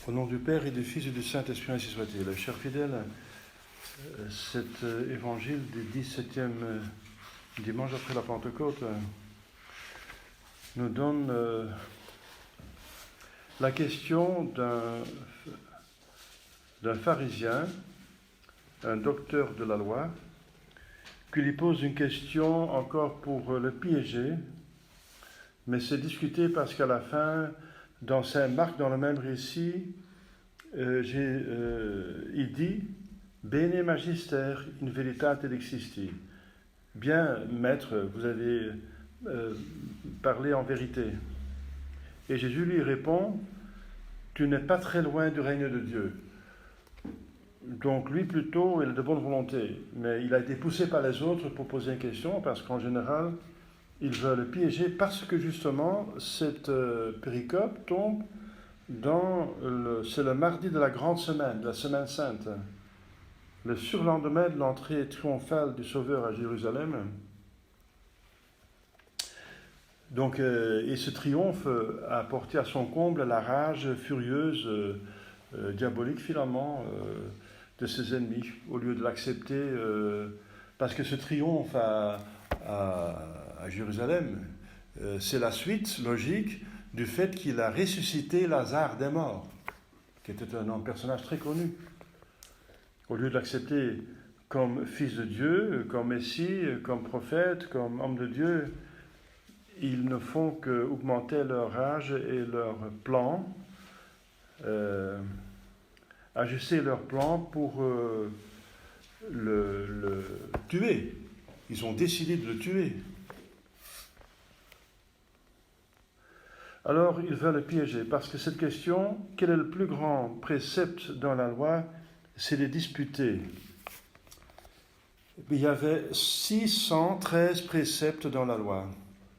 Au nom du Père et du Fils et du Saint-Esprit, ainsi soit-il. Chers fidèles, cet évangile du 17e dimanche après la Pentecôte nous donne la question d'un pharisien, un docteur de la loi, qui lui pose une question encore pour le piéger, mais c'est discuté parce qu'à la fin, dans Saint Marc, dans le même récit, il dit « Bene magister in veritate existi ». Bien, maître, vous avez parlé en vérité. Et Jésus lui répond « Tu n'es pas très loin du règne de Dieu ». Donc lui plutôt, il est de bonne volonté, mais il a été poussé par les autres pour poser une question, parce qu'en général, il veut le piéger, parce que justement, cette péricope tombe c'est le mardi de la grande semaine, de la semaine sainte, le surlendemain de l'entrée triomphale du Sauveur à Jérusalem. Donc, et ce triomphe a porté à son comble la rage furieuse, diabolique finalement, de ses ennemis, au lieu de l'accepter, parce que ce triomphe à Jérusalem, c'est la suite logique du fait qu'il a ressuscité Lazare des morts, qui était un personnage très connu. Au lieu de l'accepter comme fils de Dieu, comme Messie, comme prophète, comme homme de Dieu, ils ne font qu'augmenter leur rage et leur plan, ajuster leur plan pour le tuer. Ils ont décidé de le tuer. Alors, il va le piéger, parce que cette question, quel est le plus grand précepte dans la loi, c'est de disputer. Il y avait 613 préceptes dans la loi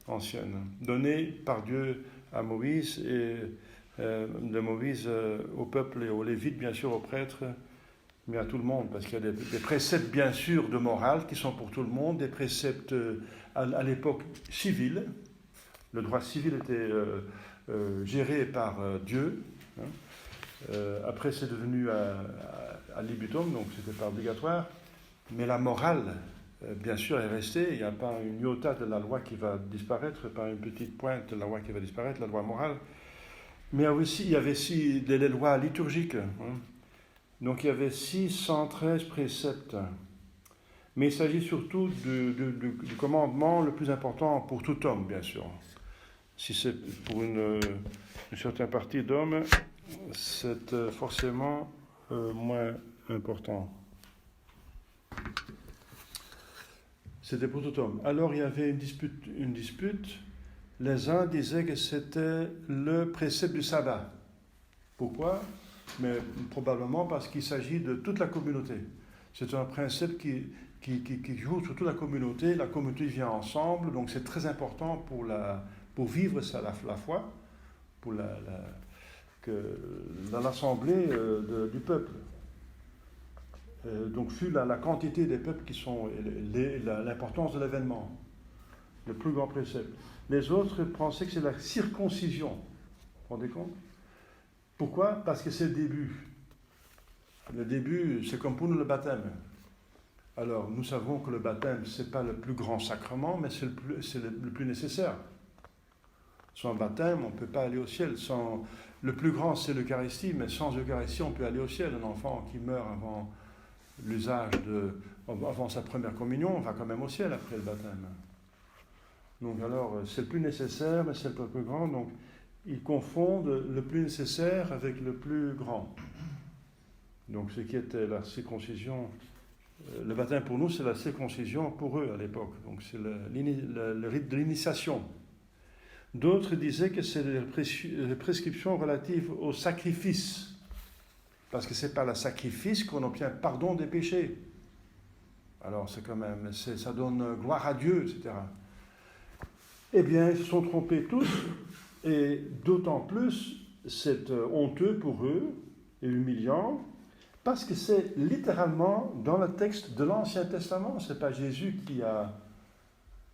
ancienne, donnés par Dieu à Moïse, et de Moïse au peuple et aux Lévites, bien sûr aux prêtres, mais à tout le monde, parce qu'il y a des préceptes, bien sûr, de morale qui sont pour tout le monde, des préceptes à l'époque civile. Le droit civil était géré par Dieu. Après, c'est devenu à libitum, donc c'était pas obligatoire. Mais la morale, bien sûr, est restée. Il n'y a pas une iota de la loi qui va disparaître, pas une petite pointe de la loi qui va disparaître, la loi morale. Mais il y avait aussi des lois liturgiques. Donc il y avait 613 préceptes. Mais il s'agit surtout du commandement le plus important pour tout homme, bien sûr. Si c'est pour une certaine partie d'hommes, c'est forcément moins important. C'était pour tout homme. Alors il y avait une dispute. Les uns disaient que c'était le précepte du sabbat. Pourquoi ? Mais probablement parce qu'il s'agit de toute la communauté. C'est un principe qui joue sur toute la communauté vient ensemble, donc c'est très important pour vivre ça, la foi, pour dans l'assemblée du peuple. Donc, vu la quantité des peuples qui sont, l'importance de l'événement, le plus grand précepte. Les autres pensaient que c'est la circoncision. Vous vous rendez compte ? Pourquoi ? Parce que c'est le début. Le début, c'est comme pour nous le baptême. Alors, nous savons que le baptême, ce n'est pas le plus grand sacrement, mais c'est le plus nécessaire. Sans baptême, on ne peut pas aller au ciel. Le plus grand, c'est l'Eucharistie, mais sans Eucharistie, on peut aller au ciel. Un enfant qui meurt avant avant sa première communion, va quand même au ciel après le baptême. Donc alors, c'est le plus nécessaire, mais c'est le plus grand. Donc, ils confondent le plus nécessaire avec le plus grand. Donc, ce qui était la circoncision, le baptême pour nous, c'est la circoncision pour eux à l'époque. Donc, c'est le rite de l'initiation. D'autres disaient que c'est les prescriptions relatives au sacrifice. Parce que c'est par le sacrifice qu'on obtient pardon des péchés. Alors, c'est quand même, ça donne gloire à Dieu, etc. Eh bien, ils se sont trompés tous, et d'autant plus, c'est honteux pour eux et humiliant, parce que c'est littéralement dans le texte de l'Ancien Testament. Ce n'est pas Jésus qui a,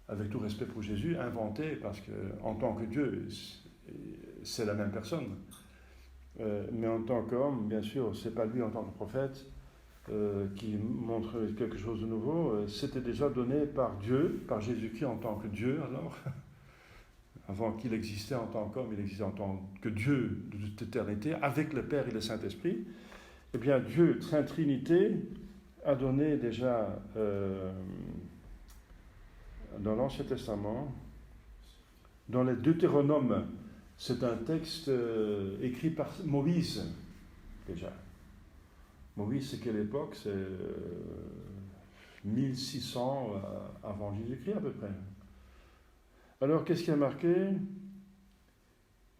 avec tout respect pour Jésus, inventé, parce qu'en tant que Dieu, c'est la même personne. Mais en tant qu'homme, bien sûr, c'est pas lui en tant que prophète qui montre quelque chose de nouveau. C'était déjà donné par Dieu, par Jésus-Christ en tant que Dieu, alors. Avant qu'il existait en tant qu'homme, il existait en tant que Dieu de toute éternité, avec le Père et le Saint-Esprit. Eh bien, Dieu, Sainte Trinité, a donné déjà dans l'Ancien Testament, dans les Deutéronomes, c'est un texte écrit par Moïse, déjà. Moïse, c'est quelle époque? C'est 1600 avant Jésus-Christ à peu près. Alors, qu'est-ce qui a marqué?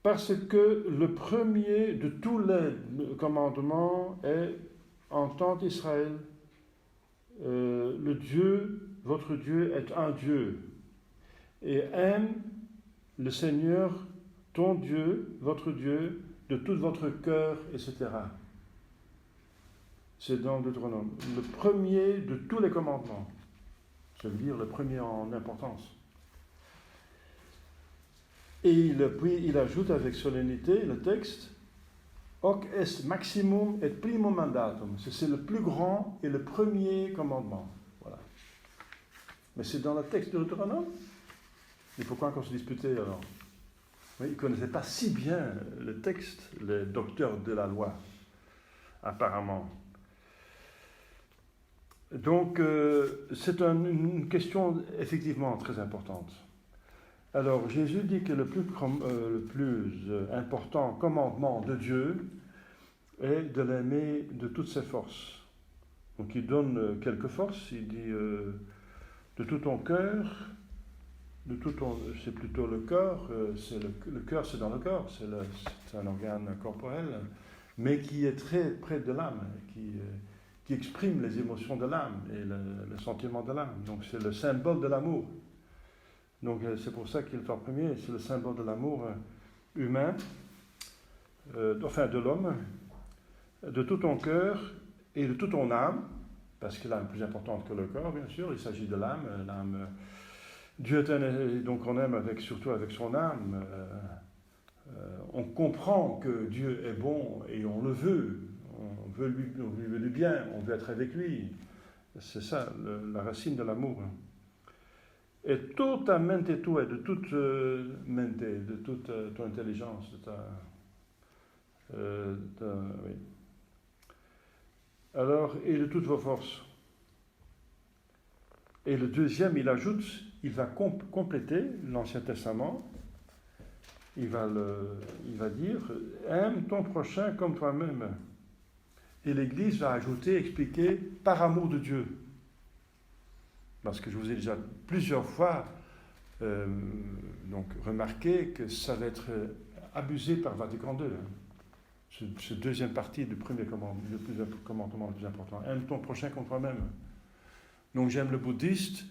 Parce que le premier de tous les commandements est entendre Israël. Le Dieu, votre Dieu, est un Dieu. Et aime le Seigneur, ton Dieu, votre Dieu, de tout votre cœur, etc. C'est dans Deutéronome. Le premier de tous les commandements. Ça veut dire le premier en importance. Et puis il ajoute avec solennité le texte Hoc est maximum et primum mandatum. C'est le plus grand et le premier commandement. Voilà. Mais c'est dans le texte de Deutéronome. Et pourquoi qu'on se disputait alors? Oui, ils ne connaissaient pas si bien le texte, les docteurs de la loi, apparemment. Donc, c'est une question effectivement très importante. Alors, Jésus dit que le plus important commandement de Dieu est de l'aimer de toutes ses forces. Donc, il donne quelques forces. Il dit de tout ton cœur, c'est plutôt le corps. Le cœur, c'est dans le corps. C'est un organe corporel, mais qui est très près de l'âme, qui exprime les émotions de l'âme et le sentiment de l'âme. Donc, c'est le symbole de l'amour. Donc c'est pour ça qu'il est en premier, c'est le symbole de l'amour humain, de l'homme, de tout ton cœur et de toute ton âme, parce que l'âme est plus importante que le corps, bien sûr, il s'agit de l'âme. Dieu est donc on aime surtout avec son âme. On comprend que Dieu est bon et on le veut, on veut lui du bien, on veut être avec lui. C'est ça, la racine de l'amour. Et totalmente tu et de toute mente, de toute ton intelligence, oui. Alors, et de toutes vos forces. Et le deuxième, il ajoute, il va compléter l'Ancien Testament. Il va dire, aime ton prochain comme toi-même. Et l'Église va ajouter, expliquer, par amour de Dieu. Parce que je vous ai déjà plusieurs fois remarqué que ça va être abusé par Vatican II. Cette deuxième partie du premier commandement, le plus important. Aime ton prochain comme toi-même. Donc j'aime le bouddhiste,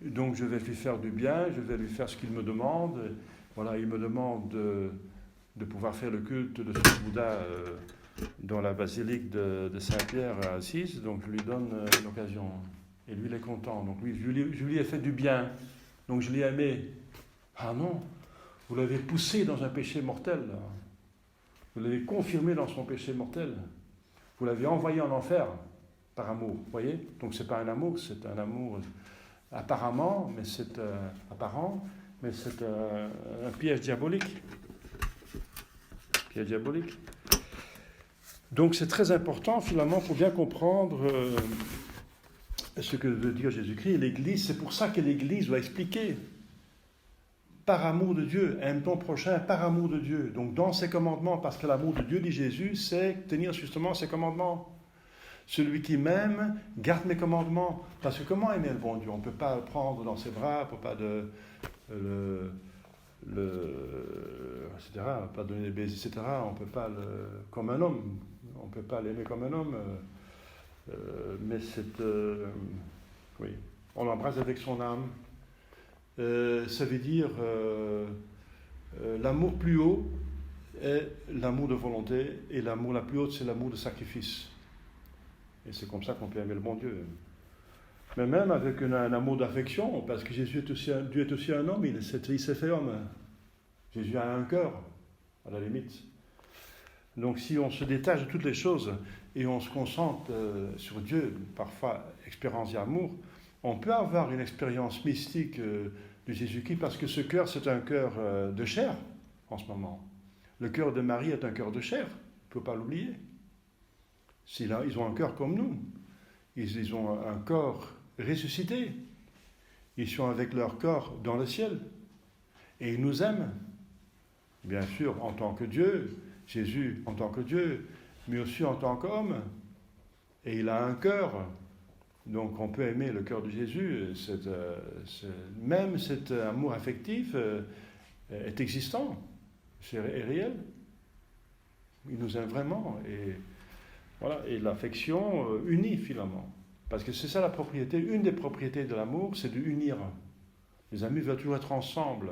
donc je vais lui faire du bien, je vais lui faire ce qu'il me demande. Voilà, il me demande de pouvoir faire le culte de ce Bouddha dans la basilique de Saint-Pierre à Assise, donc je lui donne l'occasion. Et lui, il est content. Donc lui, je lui ai fait du bien. Donc je l'ai aimé. Ah non, vous l'avez poussé dans un péché mortel. Vous l'avez confirmé dans son péché mortel. Vous l'avez envoyé en enfer par amour. Vous voyez? Donc c'est pas un amour, c'est un amour apparemment, mais c'est apparent, mais c'est un piège diabolique. Piège diabolique. Donc c'est très important finalement pour bien comprendre ce que veut dire Jésus-Christ. L'Église, c'est pour ça que l'Église doit expliquer. Par amour de Dieu, aime ton prochain par amour de Dieu. Donc dans ses commandements, parce que l'amour de Dieu, dit Jésus, c'est tenir justement ses commandements. Celui qui m'aime, garde mes commandements. Parce que comment aimer le bon Dieu? On ne peut pas le prendre dans ses bras, on ne peut pas etc., pas donner des baisers, etc. On ne peut pas comme un homme. On ne peut pas l'aimer comme un homme. Mais oui, on l'embrasse avec son âme. Ça veut dire l'amour plus haut est l'amour de volonté, et l'amour la plus haute, c'est l'amour de sacrifice. Et c'est comme ça qu'on peut aimer le bon Dieu. Mais même avec un amour d'affection, parce que Dieu est aussi un homme, il s'est fait homme. Jésus a un cœur, à la limite. Donc si on se détache de toutes les choses et on se concentre sur Dieu, parfois expérience d'amour, on peut avoir une expérience mystique de Jésus-Christ parce que ce cœur, c'est un cœur de chair en ce moment. Le cœur de Marie est un cœur de chair, il ne faut pas l'oublier. Ils ont un cœur comme nous, ils ont un corps ressuscité, ils sont avec leur corps dans le ciel et ils nous aiment, bien sûr en tant que Dieu, Jésus en tant que Dieu, mais aussi en tant qu'homme, et il a un cœur. Donc on peut aimer le cœur de Jésus, même cet amour affectif est existant, est réel. Il nous aime vraiment, et voilà, et l'affection unit finalement. Parce que c'est ça la propriété, une des propriétés de l'amour, c'est de unir. Les amis veulent toujours être ensemble.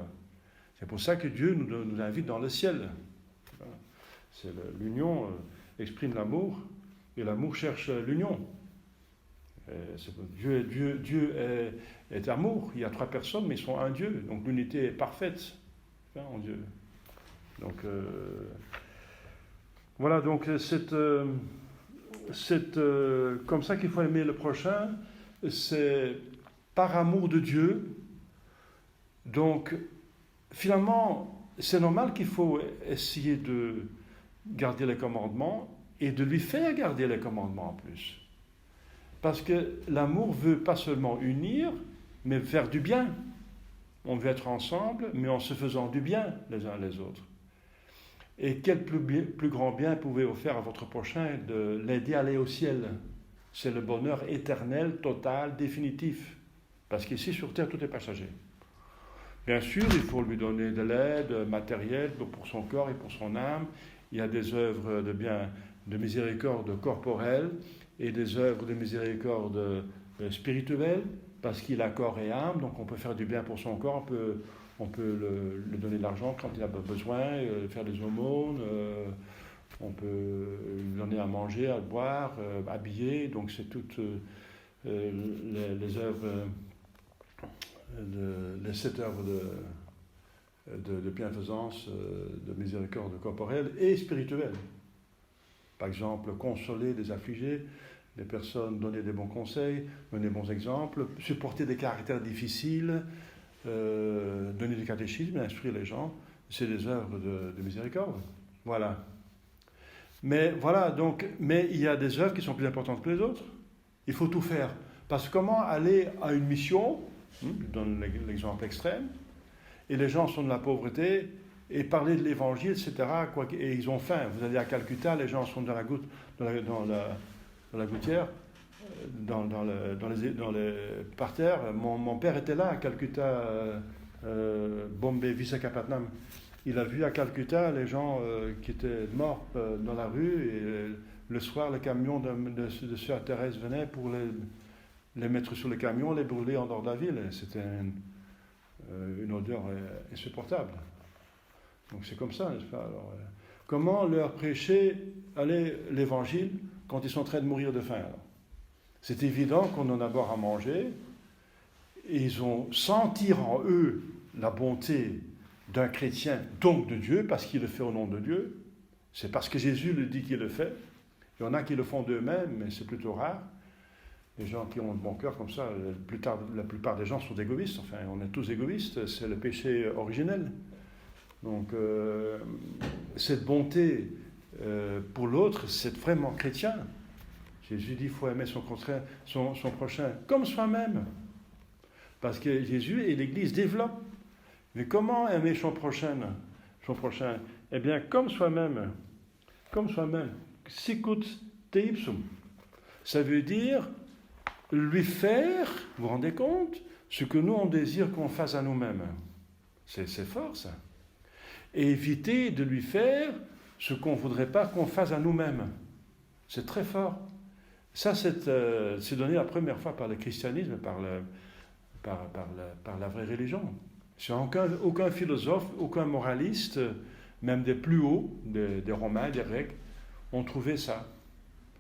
C'est pour ça que Dieu nous invite dans le ciel. Voilà. L'union exprime l'amour, et l'amour cherche l'union. Dieu est amour. Il y a 3 personnes, mais ils sont un Dieu. Donc l'unité est parfaite en Dieu. Donc voilà, donc c'est comme ça qu'il faut aimer le prochain. C'est par amour de Dieu. Donc finalement, c'est normal qu'il faut essayer de garder les commandements et de lui faire garder les commandements en plus. Parce que l'amour veut pas seulement unir, mais faire du bien. On veut être ensemble, mais en se faisant du bien les uns les autres. Et quel plus grand bien pouvez-vous faire à votre prochain de l'aider à aller au ciel? C'est le bonheur éternel, total, définitif. Parce qu'ici, sur terre, tout est passager. Bien sûr, il faut lui donner de l'aide matérielle pour son corps et pour son âme. Il y a des œuvres de miséricorde corporelle et des œuvres de miséricorde spirituelle, parce qu'il a corps et âme, donc on peut faire du bien pour son corps, on peut lui donner de l'argent quand il a besoin, faire des aumônes, on peut lui donner à manger, à boire, habiller, donc c'est toutes les œuvres, les 7 œuvres de bienfaisance, de miséricorde corporelle et spirituelle. Par exemple, consoler des affligés, des personnes, donner des bons conseils, donner des bons exemples, supporter des caractères difficiles, donner du catéchisme, instruire les gens, c'est des œuvres de miséricorde. Voilà. Mais voilà, donc, mais il y a des œuvres qui sont plus importantes que les autres. Il faut tout faire. Parce que comment aller à une mission, je donne l'exemple extrême, et les gens sont de la pauvreté, et parler de l'évangile, etc., et ils ont faim. Vous allez à Calcutta, les gens sont dans la gouttière, dans les parterres. Mon père était là à Calcutta, Bombay, Visakhapatnam. Il a vu à Calcutta les gens qui étaient morts dans la rue, et le soir, le camion de Sœur Thérèse venait pour les mettre sur le camion, les brûler en dehors de la ville. C'était une odeur insupportable. Donc c'est comme ça, n'est-ce pas? Alors, comment leur prêcher l'évangile quand ils sont en train de mourir de faim? Alors, c'est évident qu'on en a d'abord à manger, et ils ont senti en eux la bonté d'un chrétien, donc de Dieu, parce qu'il le fait au nom de Dieu. C'est parce que Jésus le dit qu'il le fait. Il y en a qui le font d'eux-mêmes, mais c'est plutôt rare. Les gens qui ont le bon cœur comme ça, la plupart des gens sont égoïstes. Enfin, on est tous égoïstes, c'est le péché originel. Donc, cette bonté pour l'autre, c'est vraiment chrétien. Jésus dit qu'il faut aimer son prochain comme soi-même. Parce que Jésus et l'Église développent. Mais comment aimer son prochain? Eh bien, comme soi-même. Comme soi-même. Sicut te ipsum. Ça veut dire lui faire, vous vous rendez compte, ce que nous on désire qu'on fasse à nous-mêmes. C'est fort, ça. Et éviter de lui faire ce qu'on ne voudrait pas qu'on fasse à nous-mêmes. C'est très fort. Ça, c'est donné la première fois par le christianisme, par la vraie religion. C'est aucun philosophe, aucun moraliste, même des plus hauts, des Romains, des Grecs, ont trouvé ça.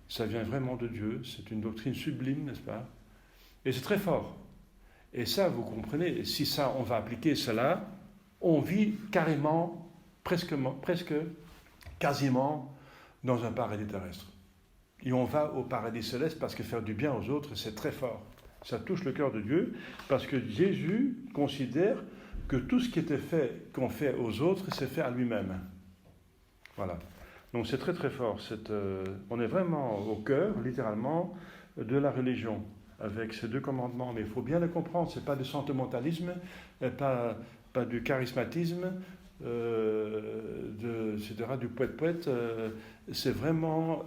Ça vient vraiment de Dieu, c'est une doctrine sublime, n'est-ce pas? Et c'est très fort. Et ça, vous comprenez, si ça, on va appliquer cela, on vit carrément, presque quasiment, dans un paradis terrestre. Et on va au paradis céleste parce que faire du bien aux autres, c'est très fort. Ça touche le cœur de Dieu parce que Jésus considère que tout ce qui était fait, qu'on fait aux autres, c'est fait à lui-même. Voilà. Donc c'est très très fort. On est vraiment au cœur, littéralement, de la religion, avec ces deux commandements. Mais il faut bien le comprendre, ce n'est pas du sentimentalisme, pas du charismatisme, etc., du poète-poète. C'est vraiment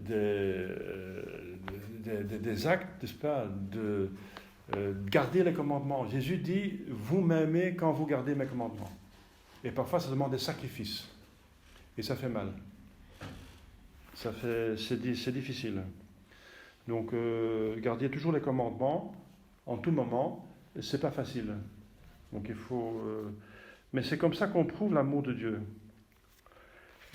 des actes, n'est-ce pas, de garder les commandements. Jésus dit, vous m'aimez quand vous gardez mes commandements. Et parfois, ça demande des sacrifices. Et ça fait mal. C'est difficile. Donc, garder toujours les commandements, en tout moment, c'est pas facile. Donc, il faut... mais c'est comme ça qu'on prouve l'amour de Dieu.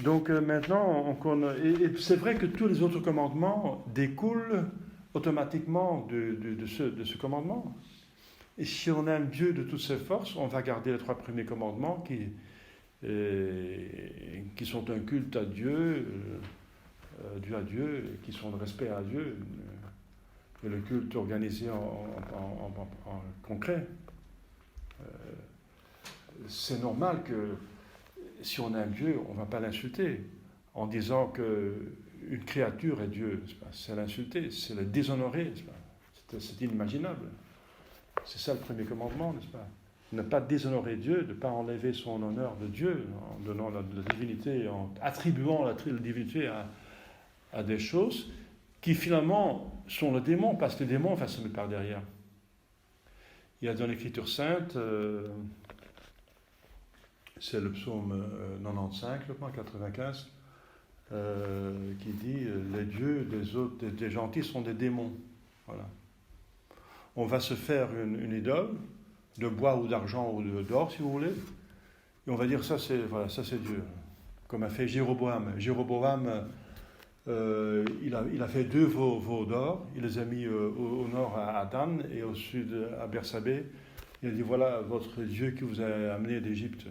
Donc, maintenant, et c'est vrai que tous les autres commandements découlent automatiquement de ce commandement. Et si on aime Dieu de toutes ses forces, on va garder les 3 premiers commandements qui sont un culte à Dieu, dû à Dieu, qui sont de respect à Dieu, et le culte organisé en concret. C'est normal que si on aime Dieu, on ne va pas l'insulter en disant qu'une créature est Dieu. C'est l'insulter, c'est le déshonorer. C'est inimaginable. C'est ça le premier commandement, n'est-ce pas? Ne pas déshonorer Dieu, de ne pas enlever son honneur de Dieu en donnant la divinité, en attribuant la divinité à des choses qui finalement sont le démon, parce que le démon va se mettre par derrière. Il y a dans l'Écriture sainte, c'est le psaume 95, je crois, 95, qui dit les dieux des autres, des gentils sont des démons. Voilà. On va se faire une idole de bois ou d'argent ou d'or, si vous voulez, et on va dire ça c'est Dieu, comme a fait Jéroboam. Jéroboam, il a fait 2 veaux d'or, il les a mis au nord à Dan et au sud à Bersabée. Il a dit voilà votre Dieu qui vous a amené d'Égypte.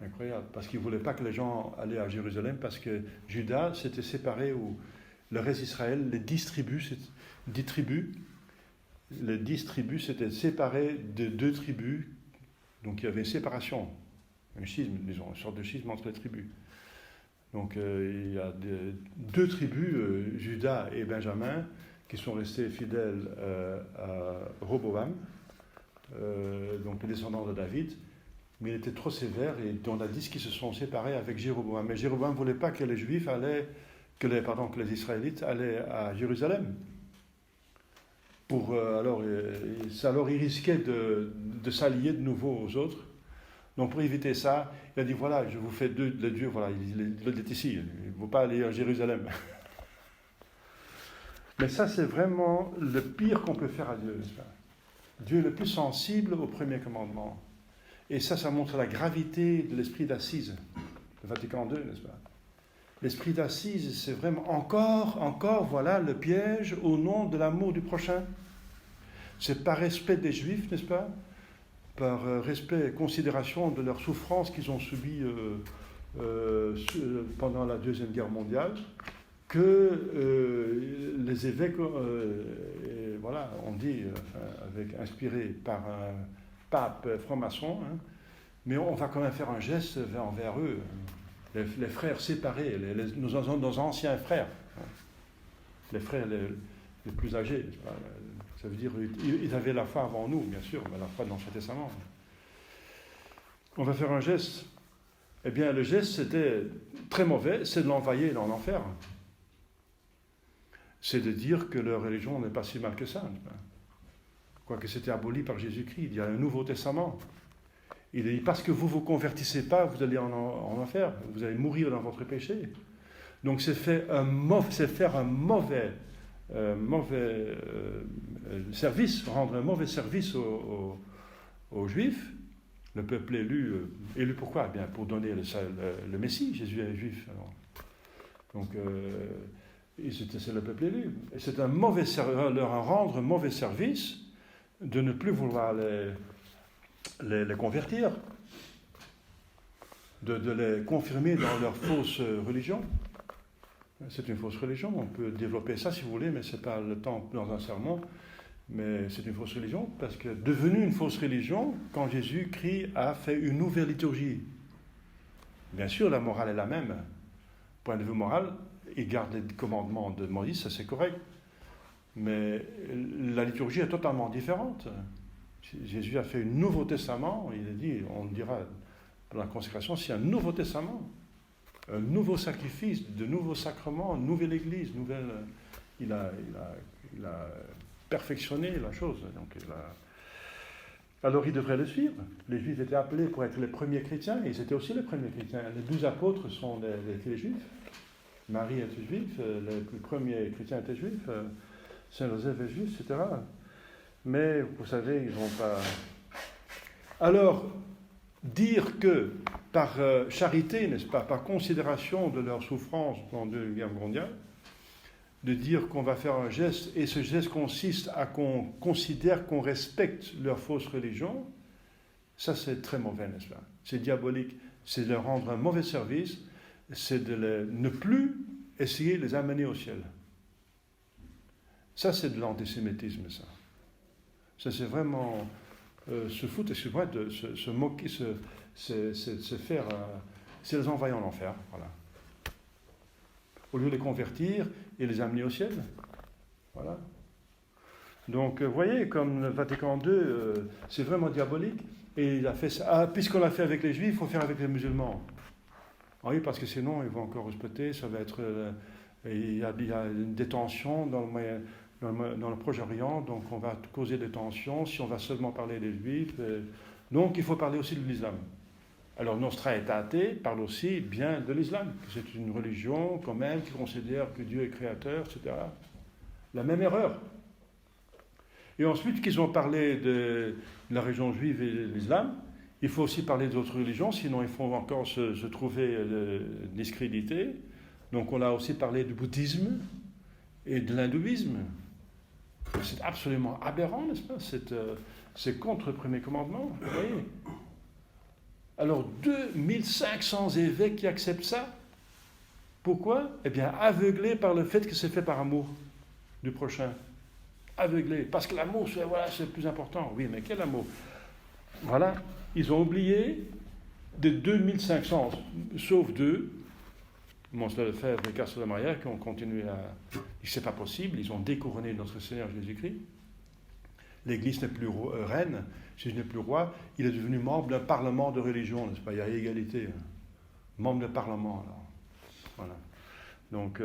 Incroyable, parce qu'il ne voulait pas que les gens allaient à Jérusalem, parce que Juda s'était séparé, ou le reste d'Israël, les 10 tribus s'étaient séparés de 2 tribus, donc il y avait une séparation, un schisme, disons, une sorte de schisme entre les tribus. Donc il y a 2 tribus, Juda et Benjamin, qui sont restés fidèles à Roboam, donc les descendants de David, mais il était trop sévère et on a 10 qui se sont séparés avec Jéroboam. Mais Jéroboam ne voulait pas que les Juifs que les Israélites allaient à Jérusalem. Alors il risquait de s'allier de nouveau aux autres. Donc pour éviter ça, il a dit voilà, je vous fais le Dieu, voilà, il est ici, il ne faut pas aller à Jérusalem. Mais ça, c'est vraiment le pire qu'on peut faire à Dieu, n'est-ce pas? Dieu est le plus sensible au premier commandement. Et ça montre la gravité de l'esprit d'assise, le Vatican II, n'est-ce pas? L'esprit d'assise, c'est vraiment encore, voilà, le piège au nom de l'amour du prochain. C'est par respect des Juifs, n'est-ce pas? Par respect et considération de leurs souffrances qu'ils ont subies pendant la Deuxième Guerre mondiale, que les évêques, voilà, on dit, inspirés par un pape franc-maçon, hein, mais on va quand même faire un geste envers eux, les frères séparés, nos anciens frères, hein, les frères les plus âgés. Ça veut dire ils avaient la foi avant nous, bien sûr, mais la foi de l'Ancien Testament. On va faire un geste. Eh bien, le geste, c'était très mauvais, c'est de l'envoyer dans l'enfer. C'est de dire que leur religion n'est pas si mal que ça. Quoique c'était aboli par Jésus-Christ. Il y a un Nouveau Testament. Il dit, parce que vous ne vous convertissez pas, vous allez en enfer, vous allez mourir dans votre péché. Donc c'est faire un mauvais service, rendre un mauvais service aux Juifs, le peuple élu. Élu pourquoi? Eh bien, pour donner le Messie. Jésus est juif. Alors. Donc, c'est le peuple élu. Et c'est leur rendre un mauvais service de ne plus vouloir les convertir. de les confirmer dans leur fausse religion. C'est une fausse religion, on peut développer ça si vous voulez, mais ce n'est pas le temps dans un sermon. Mais c'est une fausse religion, parce que devenue une fausse religion, quand Jésus-Christ a fait une nouvelle liturgie. Bien sûr, la morale est la même. Point de vue moral, il garde les commandements de Moïse, ça c'est correct. Mais la liturgie est totalement différente. Jésus a fait un Nouveau Testament, il a dit, on le dira dans la consécration, c'est un Nouveau Testament. Un nouveau sacrifice, de nouveaux sacrements, une nouvelle église, il a perfectionné la chose. Donc, alors il devrait le suivre. Les Juifs étaient appelés pour être les premiers chrétiens, et ils étaient aussi les premiers chrétiens. Les 12 apôtres étaient les Juifs. Marie était juif, les premiers chrétiens étaient juifs, Saint Joseph est juif, etc. Mais vous savez, ils n'ont pas... Alors, dire que par charité, n'est-ce pas, par considération de leur souffrance pendant la Deuxième Guerre mondiale, de dire qu'on va faire un geste, et ce geste consiste à qu'on considère qu'on respecte leur fausse religion, ça c'est très mauvais, n'est-ce pas? C'est diabolique, c'est de leur rendre un mauvais service, c'est de ne plus essayer de les amener au ciel. Ça c'est de l'antisémitisme, ça. Ça c'est vraiment se foutre, excusez-moi, de se moquer, se faire... c'est les envoyer en enfer, voilà. Au lieu de les convertir et les amener au ciel. Voilà. Donc, vous voyez, comme le Vatican II, c'est vraiment diabolique. Et il a fait ça. Ah, puisqu'on l'a fait avec les Juifs, il faut faire avec les musulmans. Ah oui, parce que sinon, ils vont encore respecter. Ça va être... il y a des tensions dans le Proche-Orient, donc on va causer des tensions si on va seulement parler des Juifs. Donc, il faut parler aussi de l'islam. Alors Nostra Aetate parle aussi bien de l'islam, que c'est une religion quand même qui considère que Dieu est créateur, etc. La même erreur. Et ensuite qu'ils ont parlé de la religion juive et de l'islam, il faut aussi parler d'autres religions, sinon ils vont encore se trouver discrédités. Donc on a aussi parlé du bouddhisme et de l'hindouisme. C'est absolument aberrant, n'est-ce pas? C'est contre le premier commandement, vous voyez. Alors, 2500 évêques qui acceptent ça. Pourquoi? Eh bien, aveuglés par le fait que c'est fait par amour du prochain. Aveuglés. Parce que l'amour, c'est le plus important. Oui, mais quel amour? Voilà. Ils ont oublié de 2500, sauf deux, Monseigneur Lefebvre et Castro de Maria, qui ont continué à... C'est pas possible, ils ont découronné notre Seigneur Jésus-Christ. L'Église n'est plus reine, Jésus n'est plus roi, il est devenu membre d'un parlement de religion, n'est-ce pas? Il y a égalité. Membre d'un parlement, alors. Voilà. Donc,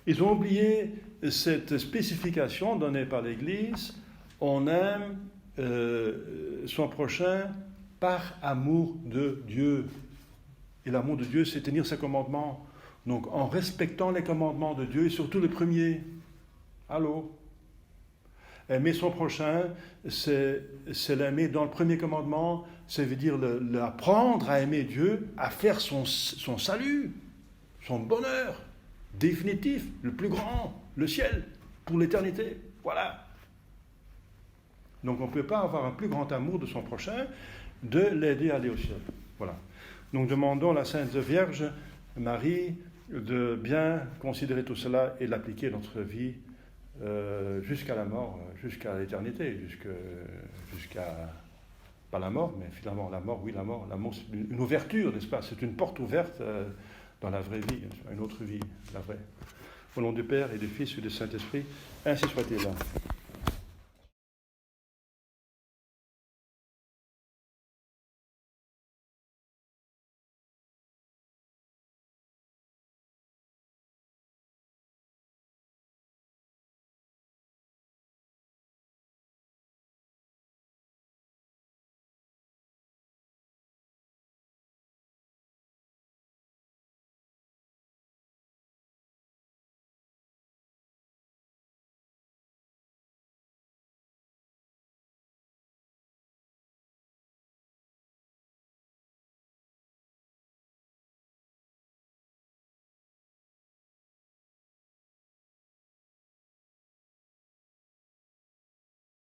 ils ont oublié cette spécification donnée par l'Église. On aime son prochain par amour de Dieu. Et l'amour de Dieu, c'est tenir ses commandements. Donc, en respectant les commandements de Dieu, et surtout le premier. Allô? Aimer son prochain, c'est l'aimer dans le premier commandement, ça veut dire l'apprendre à aimer Dieu, à faire son salut, son bonheur définitif, le plus grand, le ciel, pour l'éternité. Voilà. Donc on ne peut pas avoir un plus grand amour de son prochain, de l'aider à aller au ciel. Voilà. Donc demandons à la Sainte Vierge Marie de bien considérer tout cela et l'appliquer à notre vie jusqu'à la mort, jusqu'à l'éternité, jusqu'à pas la mort, mais finalement la mort, oui, la mort c'est une ouverture, n'est-ce pas? C'est une porte ouverte dans la vraie vie, une autre vie, la vraie. Au nom du Père et du Fils et du Saint-Esprit, ainsi soit-il.